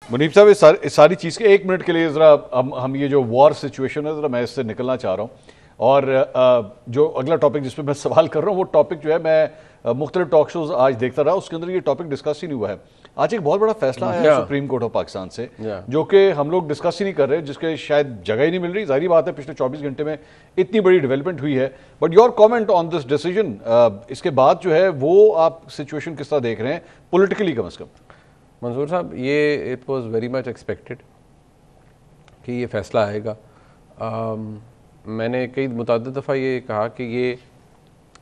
मुनीब साहब इस सारी चीज़ के 1 मिनट के लिए ज़रा हम ये जो वॉर सिचुएशन है ज़रा मैं इससे निकलना चाह रहा हूँ। और जो अगला टॉपिक जिस पे मैं सवाल कर रहा हूँ वो टॉपिक जो है मैं मुख्तलिफ टॉक शोज आज देखता रहा, उसके अंदर ये टॉपिक डिस्कस ही नहीं हुआ है। आज एक बहुत बड़ा फैसला आया है सुप्रीम कोर्ट ऑफ पाकिस्तान से जो कि हम लोग डिस्कस ही नहीं कर रहे, जिसके शायद जगह ही नहीं मिल रही। जाहिर बात है पिछले 24 घंटे में इतनी बड़ी डेवलपमेंट हुई है, but your comment on this decision, इसके बाद जो है वो आप सिचुएशन किस तरह देख रहे हैं पोलिटिकली कम अज कम? मंसूर साहब, ये it was very much expected कि ये फैसला आएगा। मैंने कई मुतअद्दिद दफ़ा ये कहा कि ये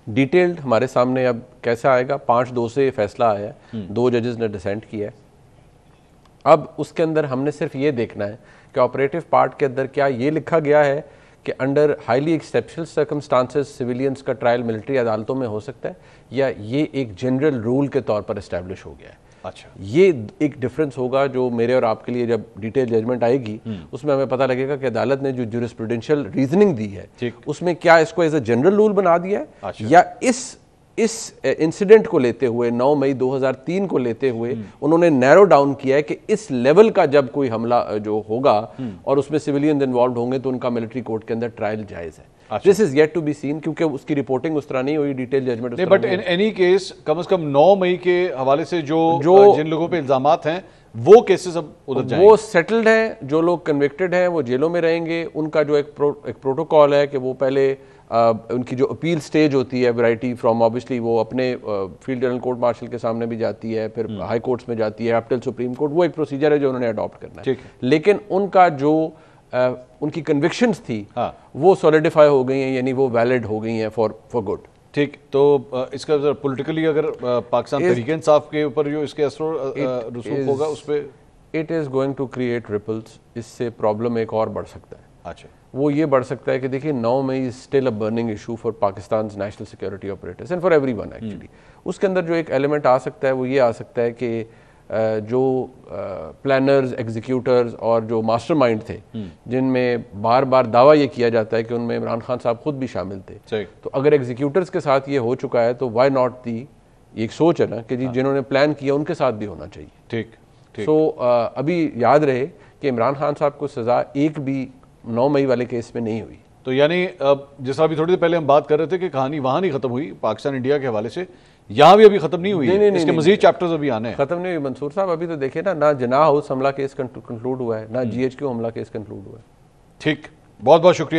डिटेल्ड हमारे सामने अब कैसा आएगा। 5-2 से फैसला आया है, 2 जजेस ने डिसेंट किया है। अब उसके अंदर हमने सिर्फ ये देखना है कि ऑपरेटिव पार्ट के अंदर क्या ये लिखा गया है कि under highly exceptional circumstances civilians का ट्रायल मिलिट्री अदालतों में हो सकता है, या ये एक जनरल रूल के तौर पर इस्टेब्लिश हो गया है। अच्छा, ये एक डिफरेंस होगा जो मेरे और आपके लिए जब डिटेल जजमेंट आएगी उसमें हमें पता लगेगा कि अदालत ने जो ज्यूरिस्प्रूडेंशियल रीजनिंग दी है उसमें क्या इसको एज अ जनरल रूल बना दिया है। अच्छा। या इस इंसिडेंट को लेते हुए 9 मई 2003 को लेते हुए उन्होंने नैरो डाउन किया है कि इस लेवल का जब कोई हमला जो होगा और उसमें सिविलियंस इन्वॉल्व होंगे तो उनका मिलिट्री कोर्ट के अंदर ट्रायल जायज है। This is yet to be seen, क्योंकि उसकी रिपोर्टिंग उस तरह नहीं हुई, डिटेल जजमेंट नहीं। बट इन एनी केस कम से कम 9 मई के हवाले से जो जिन लोगों पे इल्जामात हैं वो केसेस अब उधर जाएंगे, वो सेटल्ड हैं। जो लोग कन्विक्टेड हैं वो जेलों में रहेंगे। उनका जो एक प्रोटोकॉल है कि वो पहले उनकी जो अपील स्टेज होती है वैरायटी फ्रॉम ऑब्वियसली वो अपने फील्ड जनरल कोर्ट मार्शल के सामने भी जाती है, फिर हाई कोर्ट्स में जाती है, अप सुप्रीम कोर्ट। वो एक प्रोसीजर है जो उन्होंने अडॉप्ट करना है। लेकिन उनका जो उनकी कन्विक्शंस थी वो सॉलिडिफाई हो गई हैं, यानी वो वैलिड हो गई हैं फॉर गुड। ठीक, तो इसका पॉलिटिकली अगर पाकिस्तान तहरीक इंसाफ के ऊपर जो इसके असर रसूख होगा उस पर it is going to create ripples. इससे प्रॉब्लम एक और बढ़ सकता है। अच्छा, वो ये बढ़ सकता है कि देखिए 9 May is still a burning issue for Pakistan national security operators and for everyone actually. उसके अंदर जो एक एलिमेंट आ सकता है वो ये आ सकता है कि जो प्लानर्स, एग्जीक्यूटर्स और जो मास्टरमाइंड थे जिनमें बार बार दावा ये किया जाता है कि उनमें इमरान खान साहब खुद भी शामिल थे, तो अगर एग्जीक्यूटर्स के साथ ये हो चुका है तो वाई नॉट दी, एक सोच है ना कि जी जिन्होंने प्लान किया उनके साथ भी होना चाहिए। ठीक। सो अभी याद रहे कि इमरान खान साहब को सजा एक भी 9 मई वाले केस में नहीं हुई। तो यानी जैसा अभी थोड़ी देर पहले हम बात कर रहे थे कि कहानी वहां नहीं खत्म हुई पाकिस्तान इंडिया के हवाले से, यहाँ भी अभी खत्म नहीं हुई। नहीं, इसके मजीद चैप्टर्स अभी आने हैं। खत्म नहीं हुई मंसूर साहब। अभी तो देखे ना जिन्ना हाउस हमला केस कंक्लूड हुआ है, ना GHQ हमला केस कंक्लूड हुआ है। ठीक, बहुत बहुत शुक्रिया।